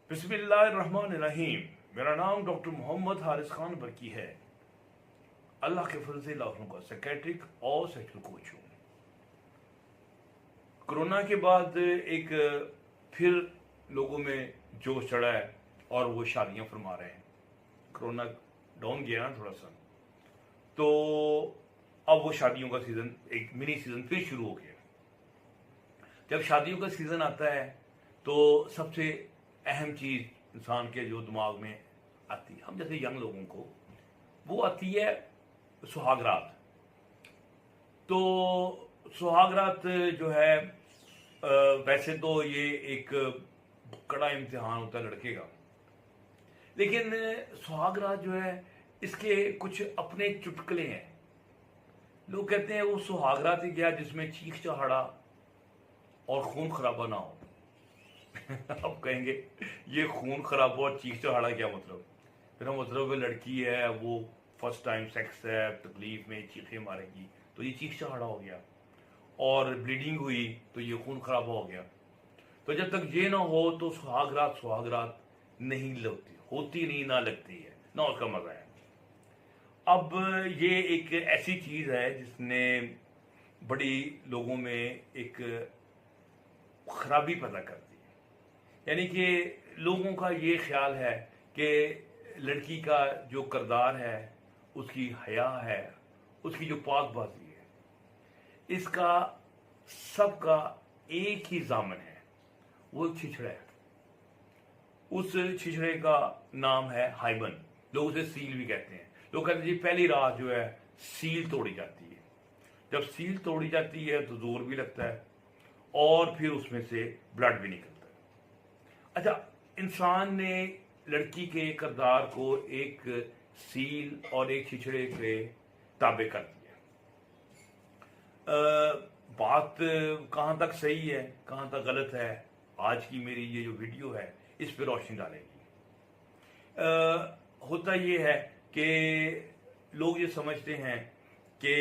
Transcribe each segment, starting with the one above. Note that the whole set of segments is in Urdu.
بسم اللہ الرحمن الرحیم. میرا نام ڈاکٹر محمد حارث خان برکی ہے. اللہ کے فضل سے لاکھوں کا سیکیٹرک اور سیکشل کوچ ہوں. کرونا کے بعد ایک پھر لوگوں میں جوش چڑھا ہے اور وہ شادیاں فرما رہے ہیں. کرونا ڈاؤن گیا نا تھوڑا سا، تو اب وہ شادیوں کا سیزن، ایک منی سیزن پھر شروع ہو گیا. جب شادیوں کا سیزن آتا ہے تو سب سے اہم چیز انسان کے جو دماغ میں آتی ہے، ہم جیسے ینگ لوگوں کو وہ آتی ہے سہاگ رات. تو سہاگ رات جو ہے ویسے تو یہ ایک کڑا امتحان ہوتا ہے لڑکے کا، لیکن سہاگ رات جو ہے اس کے کچھ اپنے چٹکلے ہیں. لوگ کہتے ہیں وہ سہاگ رات ہی گیا جس میں چیخ چہاڑا اور خون خرابہ نہ ہو. اب کہیں گے یہ خون خرابہ اور چیخ چہاڑا کیا مطلب؟ پھر مطلب لڑکی ہے وہ فرسٹ ٹائم سیکس ہے، تکلیف میں چیخیں مارے گی تو یہ چیخ چہاڑا ہو گیا، اور بلیڈنگ ہوئی تو یہ خون خرابہ ہو گیا. تو جب تک یہ نہ ہو تو سہاگ رات نہیں لگتی، ہوتی نہیں، نہ لگتی ہے، نہ اس کا مزہ ہے. اب یہ ایک ایسی چیز ہے جس نے بڑی لوگوں میں ایک خرابی پیدا کر دی. یعنی کہ لوگوں کا یہ خیال ہے کہ لڑکی کا جو کردار ہے، اس کی حیا ہے، اس کی جو پاک بازی ہے، اس کا سب کا ایک ہی ضامن ہے، وہ ایک چھچڑا ہے. اس چھچڑے کا نام ہے ہائمن. لوگ اسے سیل بھی کہتے ہیں. لوگ کہتے ہیں جی پہلی رات جو ہے سیل توڑی جاتی ہے. جب سیل توڑی جاتی ہے تو زور بھی لگتا ہے اور پھر اس میں سے بلڈ بھی نکلتا ہے. اچھا، انسان نے لڑکی کے کردار کو ایک سیل اور ایک چھچڑے کے تابع کر دیا. بات کہاں تک صحیح ہے کہاں تک غلط ہے، آج کی میری یہ جو ویڈیو ہے اس پہ روشنی ڈالے گی. ہوتا یہ ہے کہ لوگ یہ سمجھتے ہیں کہ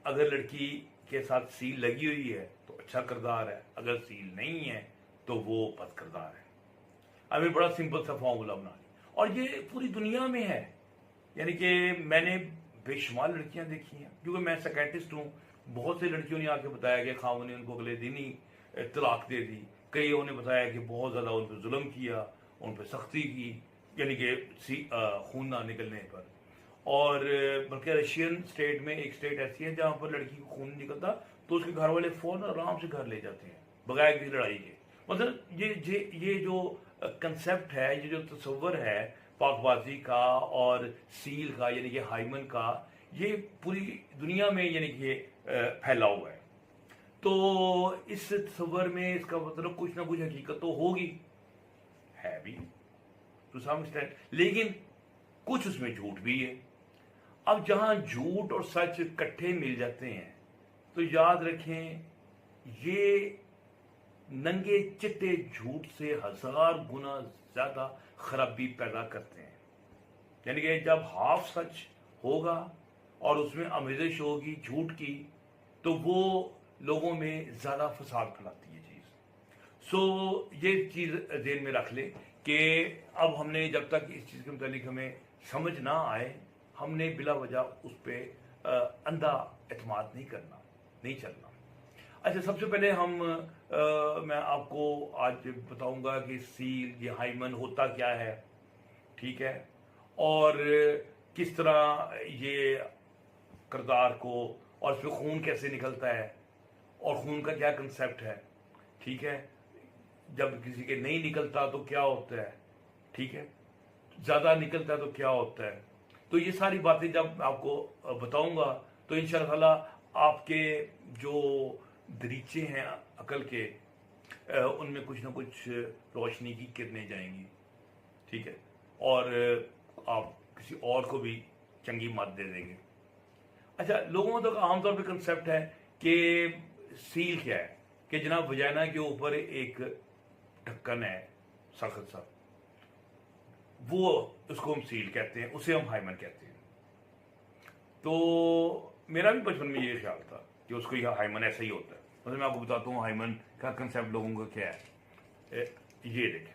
اگر لڑکی کے ساتھ سیل لگی ہوئی ہے تو اچھا کردار ہے، اگر سیل نہیں ہے تو وہ بد کردار ہے. ابھی بڑا سمپل سا فارمولا بنا لیا، اور یہ پوری دنیا میں ہے. یعنی کہ میں نے بے شمار لڑکیاں دیکھی ہیں، کیونکہ میں سیکیٹرسٹ ہوں. بہت سے لڑکیوں نے آ کے بتایا کہ خاوند نے ان کو اگلے دن ہی طلاق دے دی. کئیوں نے بتایا کہ بہت زیادہ ان پہ ظلم کیا، ان پہ سختی کی، یعنی کہ خون نہ نکلنے پر. اور بلکہ رشین اسٹیٹ میں ایک اسٹیٹ ایسی ہے جہاں پر لڑکی کو خون نہیں نکلتا تو اس کے گھر والے فوراً آرام سے گھر لے جاتے ہیں بغیر کسی لڑائی کے. مطلب یہ جو کنسیپٹ ہے، یہ جو تصور ہے پاک بازی کا اور سیل کا، یعنی کہ ہائمن کا، یہ پوری دنیا میں یعنی کہ پھیلا ہوا ہے. تو اس تصور میں اس کا مطلب کچھ نہ کچھ حقیقت تو ہوگی، ہے بھی ٹو سم ایکسٹینٹ، لیکن کچھ اس میں جھوٹ بھی ہے. اب جہاں جھوٹ اور سچ کٹھے مل جاتے ہیں تو یاد رکھیں یہ ننگے چٹے جھوٹ سے 1000 گنا زیادہ خرابی پیدا کرتے ہیں. یعنی کہ جب ہاف سچ ہوگا اور اس میں آمیزش ہوگی جھوٹ کی تو وہ لوگوں میں زیادہ فساد پھیلاتی ہے چیز. سو یہ چیز ذہن میں رکھ لیں کہ اب ہم نے جب تک اس چیز کے متعلق ہمیں سمجھ نہ آئے، ہم نے بلا وجہ اس پہ اندھا اعتماد نہیں کرنا، نہیں چلنا. اچھا، سب سے پہلے میں آپ کو آج بتاؤں گا کہ سیل یہ ہائمن ہوتا کیا ہے، ٹھیک ہے، اور کس طرح یہ کردار کو، اور اس پہ خون کیسے نکلتا ہے اور خون کا کیا کنسیپٹ ہے، ٹھیک ہے. جب کسی کے نہیں نکلتا تو کیا ہوتا ہے، ٹھیک ہے، زیادہ نکلتا ہے تو کیا ہوتا ہے. تو یہ ساری باتیں جب آپ کو بتاؤں گا تو انشاءاللہ آپ کے جو دریچے ہیں عقل کے ان میں کچھ نہ کچھ روشنی کی کرنیں جائیں گی، ٹھیک ہے، اور آپ کسی اور کو بھی چنگی مت دے دیں گے. اچھا، لوگوں تک عام طور پہ کنسیپٹ ہے کہ سیل کیا ہے، کہ جناب وجائنا کے اوپر ایک ڈھکن ہے سخت سا، وہ اس کو ہم سیل کہتے ہیں، اسے ہم ہائمن کہتے ہیں. تو میرا بھی بچپن میں یہ خیال تھا کہ اس کو یہ ہائمن ایسا ہی ہوتا ہے. مطلب میں آپ کو بتاتا ہوں ہائمن کا کنسیپٹ لوگوں کا کیا ہے. یہ دیکھیں،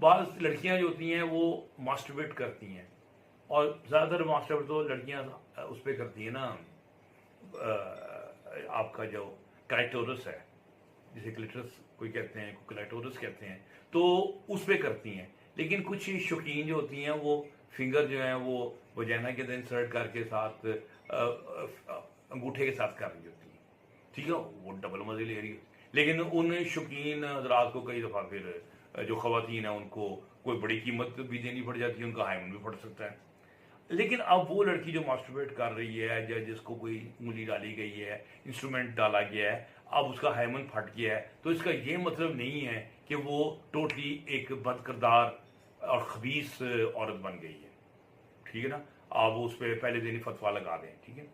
بعض لڑکیاں جو ہوتی ہیں وہ ماسٹربیٹ کرتی ہیں، اور زیادہ تر ماسٹربیٹ تو لڑکیاں اس پہ کرتی ہیں نا، آپ کا جو کلیٹورس ہے، جسے کلیٹرس کوئی کہتے ہیں، کوئی کلیٹورس کہتے ہیں، تو اس پہ کرتی ہیں. لیکن کچھ شوقین جو ہوتی ہیں وہ فنگر جو ہیں وہ وجینا کے اندر انسرٹ کر کے ساتھ انگوٹھے کے ساتھ کر رہی ہوتی ہیں، ٹھیک ہے، وہ ڈبل مزے لے رہی ہے. لیکن ان شوقین حضرات کو کئی دفعہ پھر جو خواتین ہیں ان کو کوئی بڑی قیمت بھی دینی پڑ جاتی ہے، ان کا ہائمن بھی پڑ سکتا ہے. لیکن اب وہ لڑکی جو ماسٹربیٹ کر رہی ہے یا جس کو کوئی انگلی ڈالی گئی ہے، انسٹرومنٹ ڈالا گیا ہے، اب اس کا ہائمن پھٹ گیا ہے، تو اس کا یہ مطلب نہیں ہے کہ وہ ٹوٹلی ایک بد کردار اور خبیث عورت بن گئی ہے. ٹھیک ہے نا، آپ اس پہ پہلے دن ہی فتویٰ لگا دیں. ٹھیک ہے.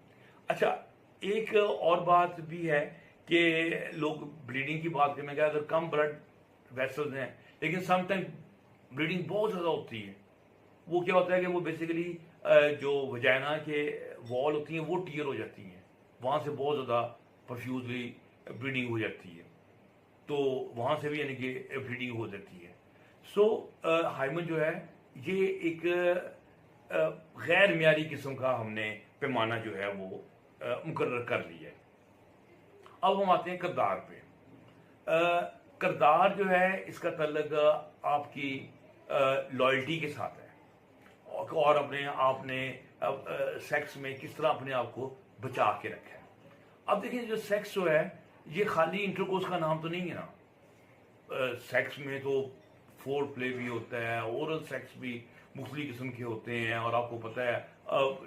اچھا، ایک اور بات بھی ہے کہ لوگ بلیڈنگ کی بات کرنے کا، اگر کم بلڈ ویسلز ہیں لیکن سم ٹائم بلیڈنگ بہت زیادہ ہوتی ہے، وہ کیا ہوتا ہے کہ وہ بیسیکلی جو وجائنا کے وال ہوتی ہیں وہ ٹیئر ہو جاتی ہیں، وہاں سے بہت زیادہ پرفیوزلی بلیڈنگ ہو جاتی ہے، تو وہاں سے بھی یعنی کہ بلیڈنگ ہو جاتی ہے. سو ہائمن جو ہے یہ ایک غیر معیاری قسم کا ہم نے پیمانہ جو ہے وہ مقرر کر لیا ہے. اب ہم آتے ہیں کردار پہ. کردار جو ہے اس کا تعلق آپ کی لائلٹی کے ساتھ ہے، اور اپنے آپ نے سیکس میں کس طرح اپنے آپ کو بچا کے رکھا ہے. اب دیکھیں، جو سیکس جو ہے یہ خالی انٹرکورس کا نام تو نہیں ہے نا. سیکس میں تو فور پلے بھی ہوتا ہے، اورل سیکس بھی مختلف قسم کے ہوتے ہیں، اور آپ کو پتہ ہے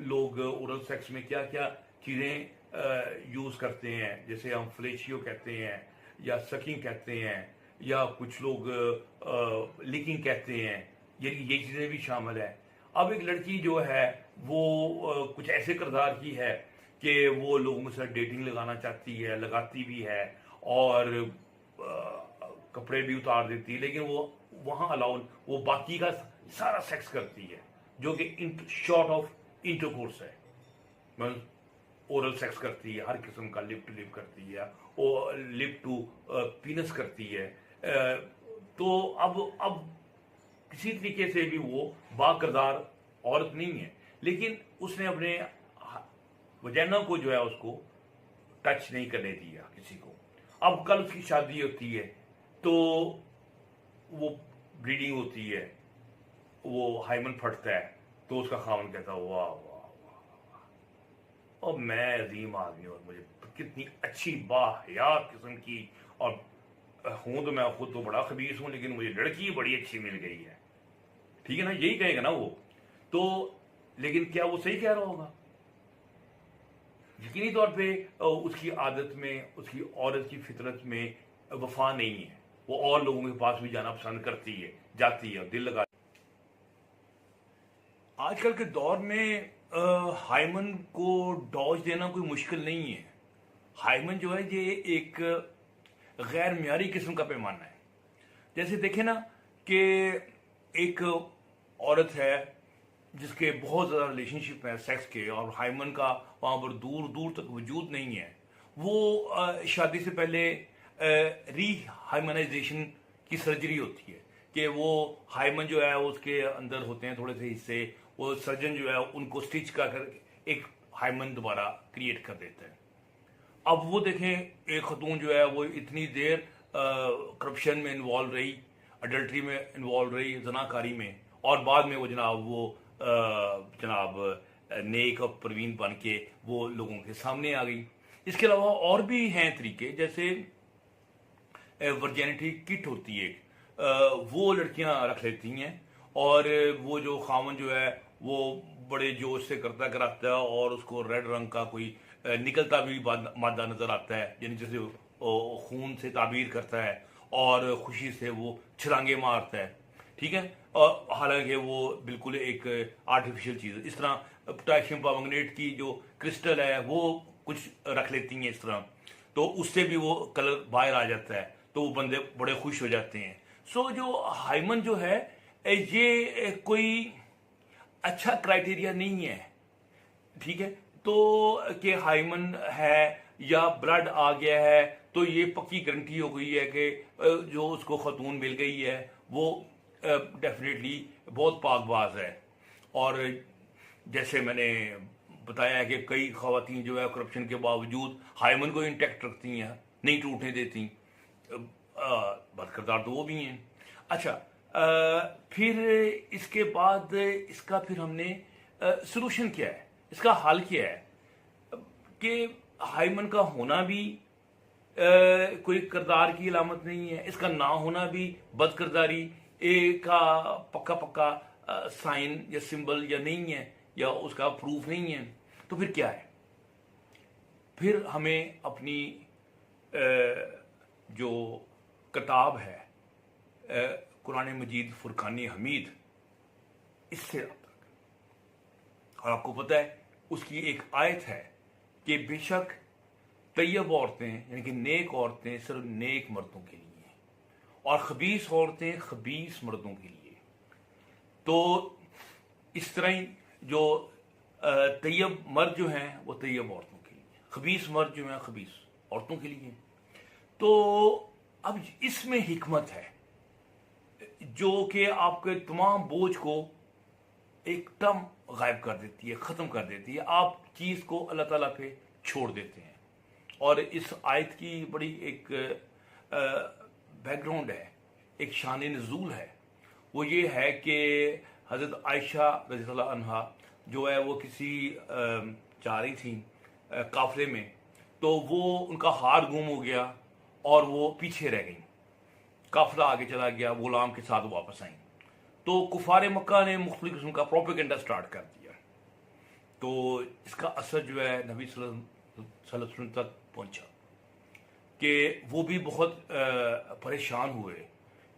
لوگ اورل سیکس میں کیا کیا چیزیں یوز کرتے ہیں، جیسے ہم فلیشیو کہتے ہیں یا سکنگ کہتے ہیں، یا کچھ لوگ لیکنگ کہتے ہیں، یہ چیزیں بھی شامل ہیں. اب ایک لڑکی جو ہے وہ کچھ ایسے کردار کی ہے کہ وہ لوگوں کے ساتھ ڈیٹنگ لگانا چاہتی ہے، لگاتی بھی ہے، اور کپڑے بھی اتار دیتی ہے، لیکن وہ وہاں الاؤ وہ باقی کا سارا سیکس کرتی ہے جو کہ شارٹ آف انٹرکورس ہے. اورل سیکس کرتی ہے، ہر قسم کا لپ ٹو لپ کرتی ہے، اور لپ ٹو پینس کرتی ہے. تو اب کسی طریقے سے بھی وہ با کردار عورت نہیں ہے، لیکن اس نے اپنے وجینا کو جو ہے اس کو ٹچ نہیں کرنے دیا کسی کو. اب کل اس کی شادی ہوتی ہے تو وہ بلیڈنگ ہوتی ہے، وہ ہائمن پھٹتا ہے، تو اس کا خاوند کہتا ہے واہ واہ واہ، اور میں عظیم آدمی اور مجھے کتنی اچھی باحیات قسم کی، اور ہوں تو میں خود تو بڑا خبیث ہوں لیکن مجھے لڑکی بڑی اچھی مل گئی ہے. ٹھیک ہے نا، یہی کہے گا نا وہ تو. لیکن کیا وہ صحیح کہہ رہا ہوگا؟ یقینی طور پہ اس کی عادت میں، اس کی عورت کی فطرت میں وفا نہیں ہے، وہ اور لوگوں کے پاس بھی جانا پسند کرتی ہے، جاتی ہے اور دل لگا. آج کل کے دور میں ہائمن کو ڈوز دینا کوئی مشکل نہیں ہے. ہائمن جو ہے یہ ایک غیر معیاری قسم کا پیمانہ ہے. جیسے دیکھیں نا کہ ایک عورت ہے جس کے بہت زیادہ ریلیشن شپ ہے سیکس کے، اور ہائمن کا وہاں پر دور دور تک وجود نہیں ہے. وہ شادی سے پہلے ری ہائمنائزیشن کی سرجری ہوتی ہے کہ وہ ہائمن جو ہے اس کے اندر ہوتے ہیں تھوڑے سے حصے، وہ سرجن جو ہے ان کو سٹچ کر ایک ہائمن دوبارہ کریٹ کر دیتا ہے. اب وہ دیکھیں ایک خاتون جو ہے وہ اتنی دیر کرپشن میں انوالو رہی، اڈلٹری میں انوالو رہی، زناکاری میں، اور بعد میں وہ جناب نیک اور پروین بن کے وہ لوگوں کے سامنے آ گئی. اس کے علاوہ اور بھی ہیں طریقے، جیسے ورجینٹی کٹ ہوتی ہے، وہ لڑکیاں رکھ لیتی ہیں، اور وہ جو خاون جو ہے وہ بڑے جوش سے کرتا کراتا ہے، اور اس کو ریڈ رنگ کا کوئی نکلتا بھی مادہ نظر آتا ہے، یعنی جیسے خون سے تعبیر کرتا ہے اور خوشی سے وہ چھلانگے مارتا ہے. ٹھیک ہے، حالانکہ وہ بالکل ایک آرٹیفیشل چیز ہے. اس طرح پوٹاشیم پرمنگنیٹ کی جو کرسٹل ہے وہ کچھ رکھ لیتی ہیں اس طرح، تو اس سے بھی وہ کلر باہر آ جاتا ہے، تو وہ بندے بڑے خوش ہو جاتے ہیں. سو جو ہائمن جو ہے یہ کوئی اچھا کرائٹیریا نہیں ہے. ٹھیک ہے، تو کہ ہائمن ہے یا بلڈ آ گیا ہے تو یہ پکی گارنٹی ہو گئی ہے کہ جو اس کو خاتون مل گئی ہے وہ ڈیفینیٹلی بہت پاک باز ہے، اور جیسے میں نے بتایا ہے کہ کئی خواتین جو ہے کرپشن کے باوجود ہائمن کو انٹیکٹ رکھتی ہیں، نہیں ٹوٹنے دیتی، بد کردار تو وہ بھی ہیں۔ اچھا، پھر اس کے بعد اس کا پھر ہم نے سلوشن کیا ہے، اس کا حل کیا ہے کہ ہائمن کا ہونا بھی کوئی کردار کی علامت نہیں ہے، اس کا نہ ہونا بھی بد کرداری کا پکا سائن یا سمبل یا نہیں ہے، یا اس کا پروف نہیں ہے۔ تو پھر کیا ہے؟ پھر ہمیں اپنی جو کتاب ہے قرآن مجید فرقان حمید، اس سے رابطہ کریں۔ اور آپ کو پتہ ہے اس کی ایک آیت ہے کہ بے شک طیب عورتیں یعنی کہ نیک عورتیں صرف نیک مردوں کے لیے ہیں، اور خبیث عورتیں خبیث مردوں کے لیے۔ تو اس طرح ہی جو طیب مرد جو ہیں وہ طیب عورتوں کے لیے، خبیث مرد جو ہیں خبیث عورتوں کے لیے۔ تو اب اس میں حکمت ہے جو کہ آپ کے تمام بوجھ کو ایک دم غائب کر دیتی ہے، ختم کر دیتی ہے، آپ چیز کو اللہ تعالیٰ پہ چھوڑ دیتے ہیں۔ اور اس آیت کی بڑی ایک بیک گراؤنڈ ہے، ایک شان نزول ہے، وہ یہ ہے کہ حضرت عائشہ رضی اللہ عنہا جو ہے وہ کسی جا رہی تھیں قافلے میں، تو وہ ان کا ہار گم ہو گیا اور وہ پیچھے رہ گئیں، قافلہ آگے چلا گیا، غلام کے ساتھ واپس آئیں، تو کفار مکہ نے مختلف قسم کا پروپیگنڈا سٹارٹ کر دیا۔ تو اس کا اثر جو ہے نبی صلی اللہ علیہ وسلم تک پہنچا کہ وہ بھی بہت پریشان ہوئے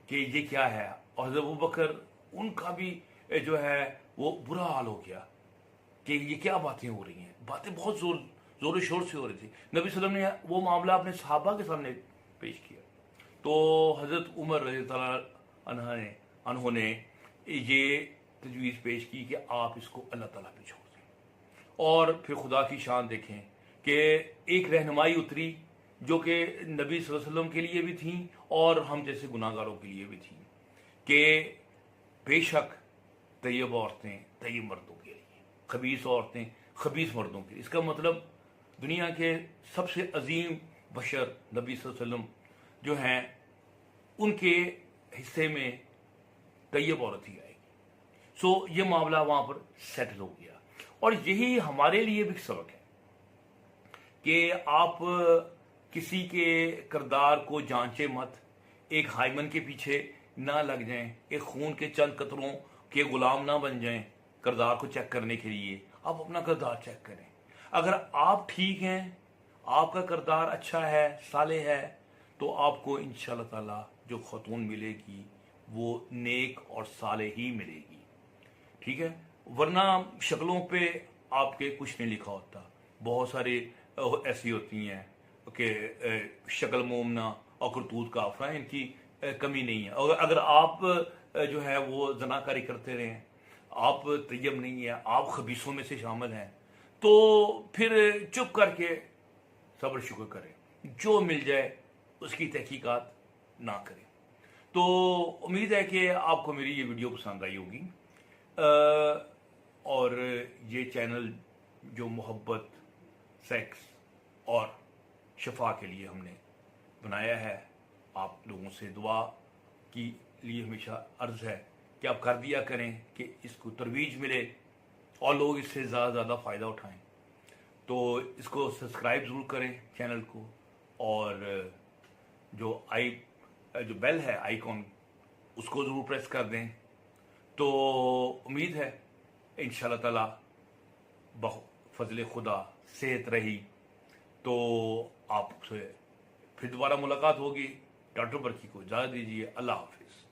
کہ یہ کیا ہے، اور حضرت ابوبکر ان کا بھی جو ہے وہ برا حال ہو گیا کہ یہ کیا باتیں ہو رہی ہیں، باتیں بہت زور و شور سے ہو رہی تھی۔ نبی صلی اللہ علیہ وسلم نے وہ معاملہ اپنے صحابہ کے سامنے پیش کیا، تو حضرت عمر رضی اللہ عنہ نے یہ تجویز پیش کی کہ آپ اس کو اللہ تعالیٰ پہ چھوڑ دیں۔ اور پھر خدا کی شان دیکھیں کہ ایک رہنمائی اتری جو کہ نبی صلی اللہ علیہ وسلم کے لیے بھی تھیں اور ہم جیسے گناہ گاروں کے لیے بھی تھیں، کہ بے شک طیب عورتیں طیب مردوں کے لیے، خبیث عورتیں خبیث مردوں کے لیے۔ اس کا مطلب دنیا کے سب سے عظیم بشر نبی صلی اللہ علیہ وسلم جو ہیں ان کے حصے میں طیب عورت ہی آئے گی۔ سو یہ معاملہ وہاں پر سیٹل ہو گیا، اور یہی ہمارے لیے بھی سبق ہے کہ آپ کسی کے کردار کو جانچے مت، ایک ہائمن کے پیچھے نہ لگ جائیں، ایک خون کے چند قطروں کے غلام نہ بن جائیں کردار کو چیک کرنے کے لیے۔ آپ اپنا کردار چیک کریں، اگر آپ ٹھیک ہیں، آپ کا کردار اچھا ہے، صالح ہے، تو آپ کو انشاءاللہ تعالی جو خاتون ملے گی وہ نیک اور صالح ہی ملے گی، ٹھیک ہے؟ ورنہ شکلوں پہ آپ کے کچھ نہیں لکھا ہوتا، بہت ساری ایسی ہوتی ہیں کہ شکل مومنہ اور کرتوت کافرہ، ان کی کمی نہیں ہے۔ اور اگر آپ جو ہے وہ زناکاری کرتے رہیں، آپ طیب نہیں ہیں، آپ خبیثوں میں سے شامل ہیں، تو پھر چپ کر کے صبر شکر کریں، جو مل جائے اس کی تحقیقات نہ کریں۔ تو امید ہے کہ آپ کو میری یہ ویڈیو پسند آئی ہوگی، اور یہ چینل جو محبت، سیکس اور شفا کے لیے ہم نے بنایا ہے، آپ لوگوں سے دعا کی لیے ہمیشہ عرض ہے کہ آپ کر دیا کریں کہ اس کو ترویج ملے اور لوگ اس سے زیادہ زیادہ فائدہ اٹھائیں۔ تو اس کو سبسکرائب ضرور کریں چینل کو، اور جو بیل ہے آئیکن، اس کو ضرور پریس کر دیں۔ تو امید ہے انشاءاللہ تعالی فضل خدا صحت رہی تو آپ سے پھر دوبارہ ملاقات ہوگی۔ ڈاکٹر برکی کو اجازت دیجیے، اللہ حافظ۔